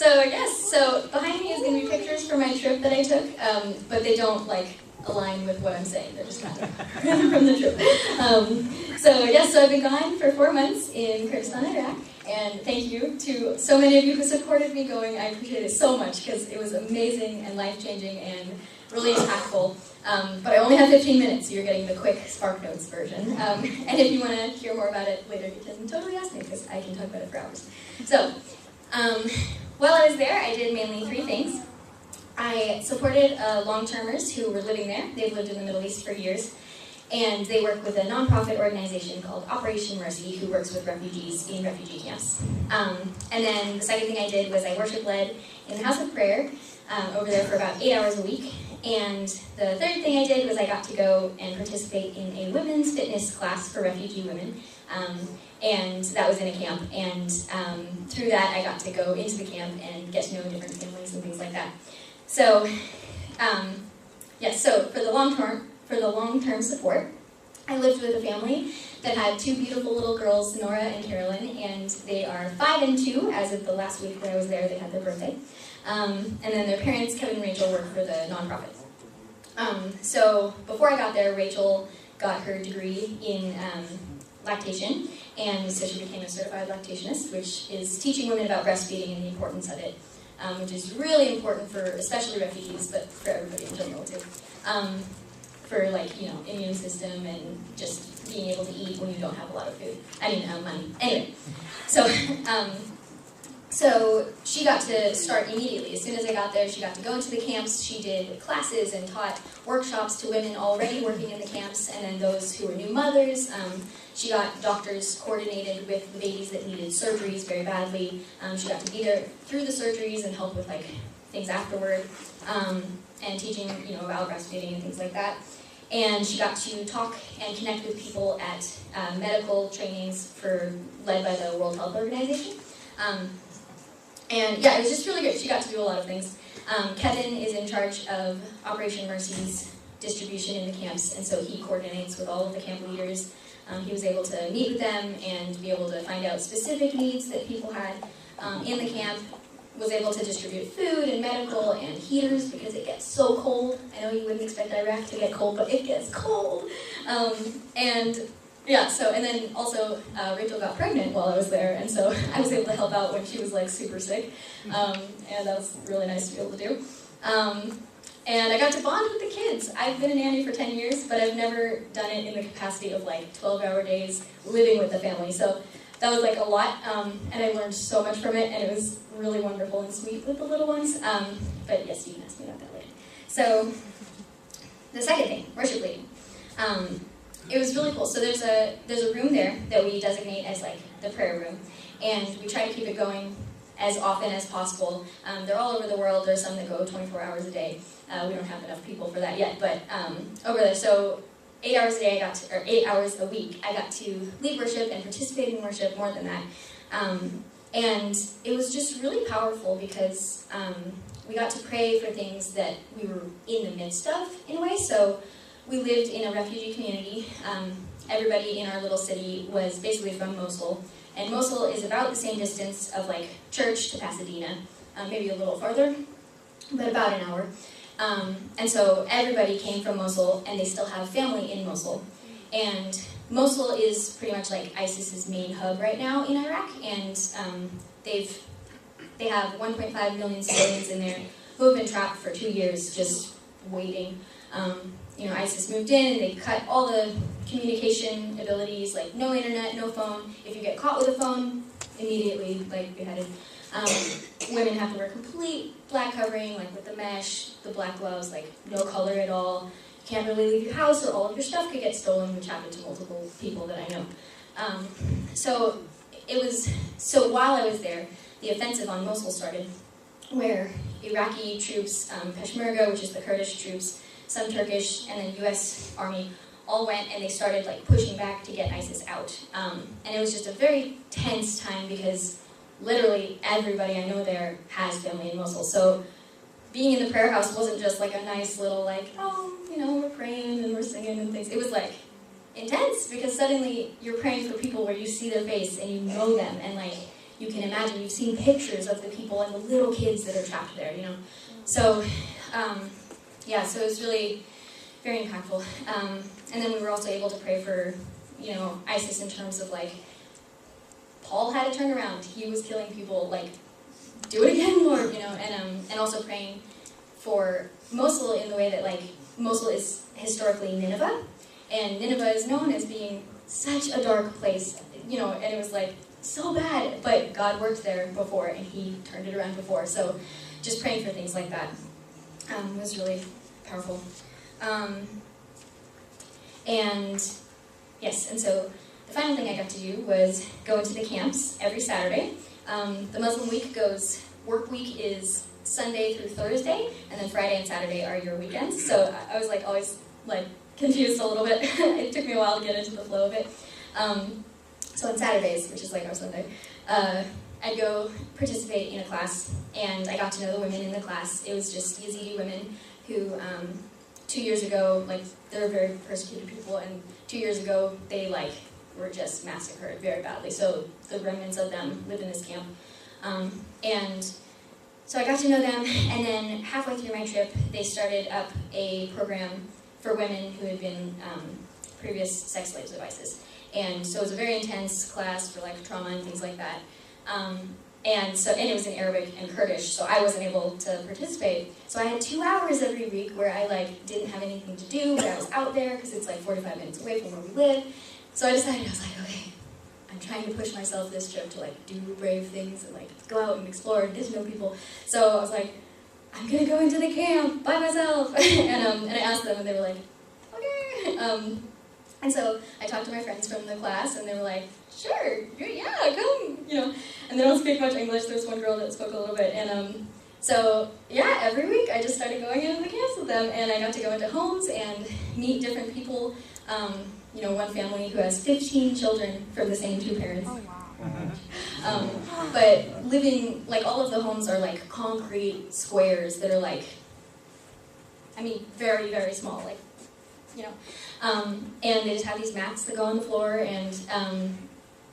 So yes, so behind me is going to be pictures from my trip that I took, but they don't align with what I'm saying. They're just kind of from the trip. So yes, so I've been gone for 4 months in Kurdistan, Iraq, and thank you to so many of you who supported me going. I appreciate it so much because it was amazing and life-changing and really impactful. But I only have 15 minutes, so you're getting the quick Spark Notes version. And if you want to hear more about it later, you can totally ask me because I can talk about it for hours. So. While I was there, I did mainly 3 things. I supported long-termers who were living there. They've lived in the Middle East for years. And they work with a nonprofit organization called Operation Mercy, who works with refugees in refugee camps. And then the second thing I did was I worship-led in the House of Prayer over there for about 8 hours a week. And the third thing I did was I got to go and participate in a women's fitness class for refugee women. And that was in a camp, and through that I got to go into the camp and get to know different families and things like that. So, so for the long-term support, I lived with a family that had 2 beautiful little girls, Nora and Carolyn, and they are 5 and 2 as of the last week that I was there. They had their birthday, and then their parents, Kevin and Rachel, work for the nonprofit. So before I got there, Rachel got her degree in lactation, and so she became a certified lactationist, which is teaching women about breastfeeding and the importance of it, which is really important for especially refugees, but for everybody in general too. For immune system and just being able to eat when you don't have a lot of food. Money. Anyway, so she got to start immediately. As soon as I got there, she got to go into the camps. She did classes and taught workshops to women already working in the camps, and then those who were new mothers. She got doctors coordinated with the babies that needed surgeries very badly. She got to be there through the surgeries and help with things afterward, and teaching about breastfeeding and things like that. And she got to talk and connect with people at medical trainings led by the World Health Organization. And yeah, it was just really great. She got to do a lot of things. Kevin is in charge of Operation Mercy's distribution in the camps, and so he coordinates with all of the camp leaders. He was able to meet with them and be able to find out specific needs that people had in the camp. Was able to distribute food and medical and heaters because it gets so cold. I know you wouldn't expect Iraq to get cold, but it gets cold. And then also Rachel got pregnant while I was there, and so I was able to help out when she was super sick, and that was really nice to be able to do. And I got to bond with the kids. I've been a nanny for 10 years, but I've never done it in the capacity of 12-hour days living with the family. So that was a lot, and I learned so much from it, and it was really wonderful and sweet with the little ones. But yes, you can ask me about that later. So the second thing, worship leading. It was really cool. So there's a room there that we designate as the prayer room, and we try to keep it going as often as possible. They're all over the world. There's some that go 24 hours a day. We don't have enough people for that yet, but over there. So 8 hours a day, 8 hours a week, I got to lead worship and participate in worship, more than that. And it was just really powerful because we got to pray for things that we were in the midst of, in a way. So we lived in a refugee community. Everybody in our little city was basically from Mosul. And Mosul is about the same distance of Church to Pasadena, maybe a little farther, but about an hour. And so everybody came from Mosul, and they still have family in Mosul. And Mosul is pretty much ISIS's main hub right now in Iraq, and they have 1.5 million civilians in there who have been trapped for 2 years just waiting. ISIS moved in, and they cut all the communication abilities, no internet, no phone. If you get caught with a phone, immediately beheaded. Women have to wear complete black covering, with the mesh, the black gloves, no color at all. You can't really leave your house, or all of your stuff could get stolen, which happened to multiple people that I know. So while I was there, the offensive on Mosul started, where Iraqi troops, Peshmerga, which is the Kurdish troops, some Turkish, and then U.S. Army, all went and they started pushing back to get ISIS out. And it was just a very tense time because literally everybody I know there has family in Mosul. So being in the prayer house wasn't just a nice little we're praying and we're singing and things. It was intense because suddenly you're praying for people where you see their face and you know them, and you can imagine. You've seen pictures of the people and the little kids that are trapped there, you know. So, yeah, so it was really very impactful. And then we were also able to pray for, you know, ISIS in terms of, like, Paul had to turn around. He was killing people, like, do it again, Lord, you know, and also praying for Mosul in the way that, like, Mosul is historically Nineveh, and Nineveh is known as being such a dark place, you know, and it was, like, so bad, but God worked there before, and He turned it around before, so just praying for things like that was really powerful. And, yes, and so the final thing I got to do was go into the camps every Saturday. The Muslim week goes, work week is Sunday through Thursday, and then Friday and Saturday are your weekends. So I was like always like confused a little bit. It took me a while to get into the flow of it. So on Saturdays, which is like our Sunday, I'd go participate in a class, and I got to know the women in the class. It was just Yazidi women who 2 years ago, like, they're very persecuted people, and 2 years ago they like were just massacred very badly. So the remnants of them live in this camp. And so I got to know them, and then halfway through my trip, they started up a program for women who had been previous sex slaves of ISIS. And so it was a very intense class for, like, trauma and things like that. And it was in Arabic and Kurdish, so I wasn't able to participate. So I had 2 hours every week where I, like, didn't have anything to do, but I was out there because it's like 45 minutes away from where we live. So I decided, I was like, okay, I'm trying to push myself this trip to, like, do brave things and, like, go out and explore and get to know people. So I was like, I'm gonna go into the camp by myself. and I asked them, and they were like, okay. And so I talked to my friends from the class, and they were like, sure, yeah, come, you know. And they don't speak much English. There's one girl that spoke a little bit. And so, yeah, every week I just started going into the camps with them, and I got to go into homes and meet different people. You know, one family who has 15 children from the same 2 parents. Oh, wow. But living, like, all of the homes are, like, concrete squares that are, like, I mean, very, very small, like, you know. And they just have these mats that go on the floor, and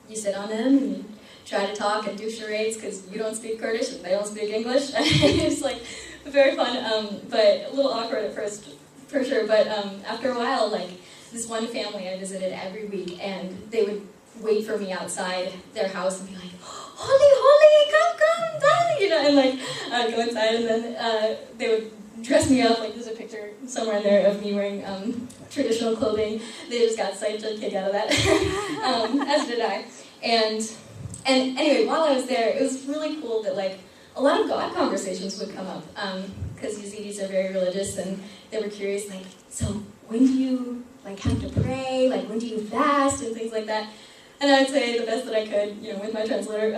you sit on them, and you try to talk and do charades, because you don't speak Kurdish, and they don't speak English. It's, like, very fun, but a little awkward at first, for sure. But after a while, like, this one family I visited every week, and they would wait for me outside their house and be like, Holli, come, Daddy, you know, and, like, I'd go inside, and then they would dress me up. Like, there's a picture somewhere in there of me wearing traditional clothing. They just got such a kick out of that, as did I. And anyway, while I was there, it was really cool that, like, a lot of God conversations would come up, because Yazidis are very religious, and they were curious, like, so when do you, like, have to pray? Like, when do you fast? And things like that. And I would say the best that I could, you know, with my translator,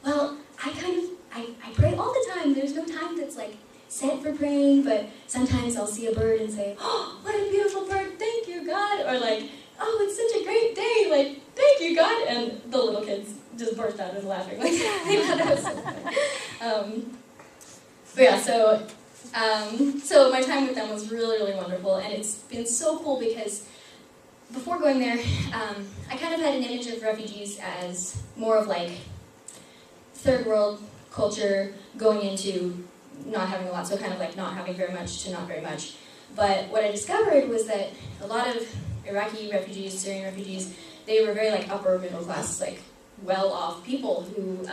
well, I pray all the time. There's no time that's, like, set for praying, but sometimes I'll see a bird and say, oh, what a beautiful bird, thank you, God. Or, like, oh, it's such a great day, like, thank you, God. And the little kids just burst out in laughing. Like, they thought that was so funny. But yeah, so my time with them was really, really wonderful, and it's been so cool because before going there, I kind of had an image of refugees as more of, like, third world culture going into not having a lot, so kind of like not having very much to not very much. But what I discovered was that a lot of Iraqi refugees, Syrian refugees, they were very, like, upper middle class, like, well-off people who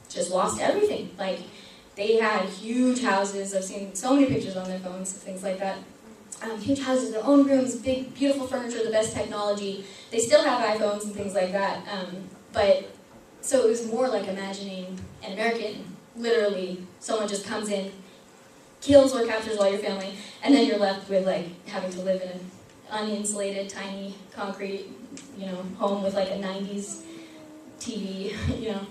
just lost everything. Like, they had huge houses. I've seen so many pictures on their phones, things like that. Huge houses, their own rooms, big, beautiful furniture, the best technology. They still have iPhones and things like that. But so it was more like imagining an American. Literally, someone just comes in, kills or captures all your family, and then you're left with, like, having to live in an uninsulated, tiny, concrete, you know, home with, like, a 90s TV, you know.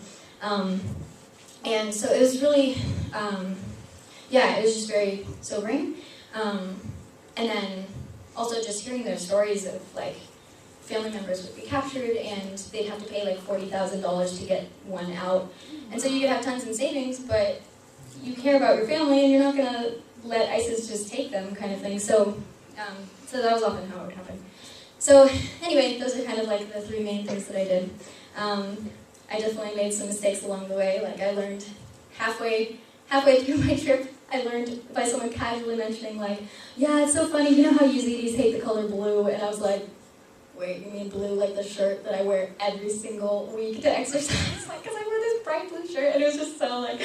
And so it was really, yeah, it was just very sobering. And then also just hearing their stories of, like, family members would be captured and they'd have to pay, like, $40,000 to get one out. And so you could have tons in savings, but you care about your family and you're not going to let ISIS just take them, kind of thing. So so that was often how it would happen. So anyway, those are kind of, like, the 3 main things that I did. I definitely made some mistakes along the way. Like I learned halfway through my trip, I learned by someone casually mentioning like, yeah, it's so funny, you know how Yazidis hate the color blue? And I was like, wait, you mean blue like the shirt that I wear every single week to exercise? Like, because I wear this bright blue shirt, and it was just so like,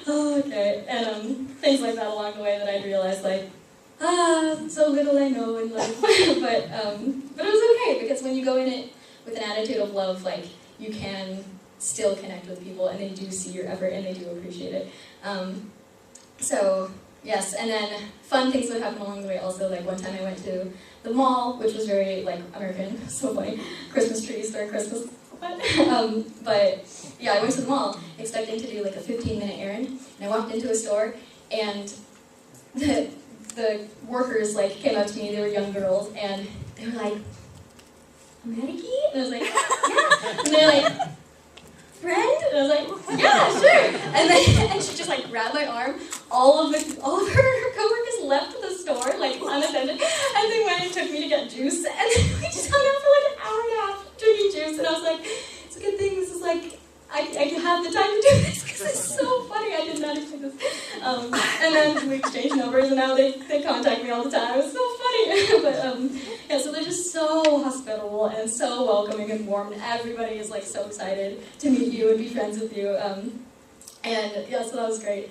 oh, okay. And things like that along the way that I realized like, so little I know in life. but it was okay, because when you go in it with an attitude of love, like, you can still connect with people, and they do see your effort, and they do appreciate it. So, yes, and then fun things would happen along the way also. Like, one time I went to the mall, which was very, like, American, so funny, Christmas trees during Christmas. But yeah, I went to the mall expecting to do, like, a 15-minute errand, and I walked into a store, and the workers, like, came up to me, they were young girls, and they were like, Mannequin? And I was like, yeah. And they're like, friend? And I was like, yeah, sure. And she just like grabbed my arm. All of her coworkers left the store like unattended, and they went and took me to get juice. And we just hung out for like an hour and a half drinking juice. And I was like, it's a good thing this is like I have the time to do this, because it's so funny. I did not expect this. And then we exchanged numbers, and now they contact me all the time. It was so funny. But yeah, so they're just so hospitable and so welcoming and warm. And everybody is like so excited to meet you and be friends with you. And yeah, so that was great.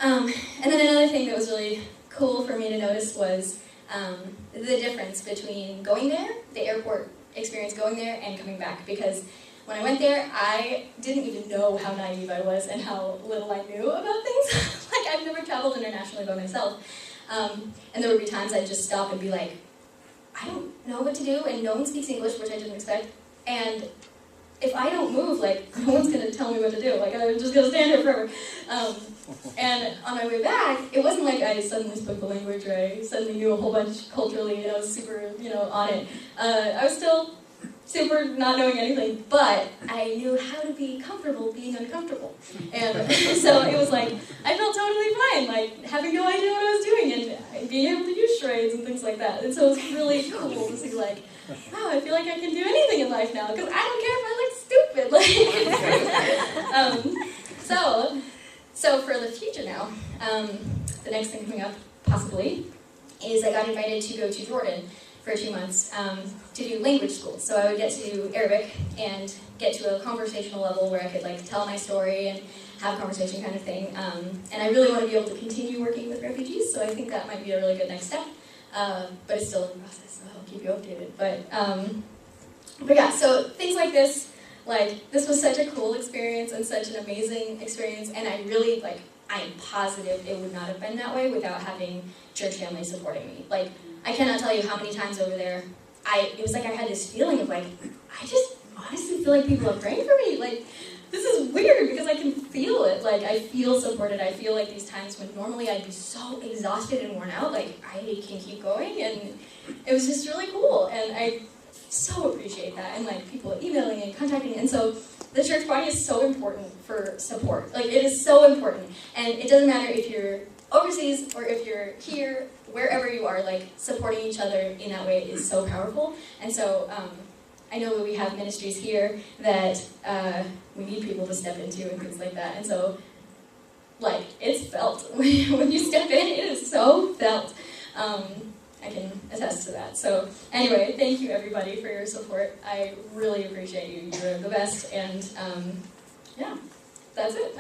And then another thing that was really cool for me to notice was the difference between going there, the airport experience going there, and coming back. Because when I went there, I didn't even know how naive I was and how little I knew about things. Like, I've never traveled internationally by myself. And there would be times I'd just stop and be like, I don't know what to do, and no one speaks English, which I didn't expect. And if I don't move, like, no one's going to tell me what to do. Like, I'm just going to stand here forever. And on my way back, it wasn't like I suddenly spoke the language, or I suddenly knew a whole bunch culturally, and I was super, on it. I was still super not knowing anything, but I knew how to be comfortable being uncomfortable. And so it was like, I felt totally fine, like having no idea what I was doing and being able to use charades and things like that. And so it was really cool to see like, wow, I feel like I can do anything in life now, because I don't care if I look stupid. Like, so for the future now, the next thing coming up, possibly, is I got invited to go to Jordan for 2 months to do language school. So I would get to do Arabic and get to a conversational level where I could like tell my story and have a conversation kind of thing. And I really want to be able to continue working with refugees, so I think that might be a really good next step. But it's still in process, so I'll keep you updated. But yeah, so things like this was such a cool experience and such an amazing experience, and I really I'm positive it would not have been that way without having church family supporting me. Like, I cannot tell you how many times over there, it was like I had this feeling of like, I just honestly feel like people are praying for me. Like, this is weird because I can feel it. Like, I feel supported. I feel like these times when normally I'd be so exhausted and worn out, like, I can keep going. And it was just really cool. And I so appreciate that. And like people emailing and contacting. And so the church body is so important for support. Like, it is so important. And it doesn't matter if you're overseas or if you're here, wherever you are, like, supporting each other in that way is so powerful. And so I know that we have ministries here that we need people to step into and things like that. And so, like, it's felt. When you step in, it is so felt. I can attest to that. So anyway, thank you everybody for your support. I really appreciate you. You're the best. And yeah, that's it.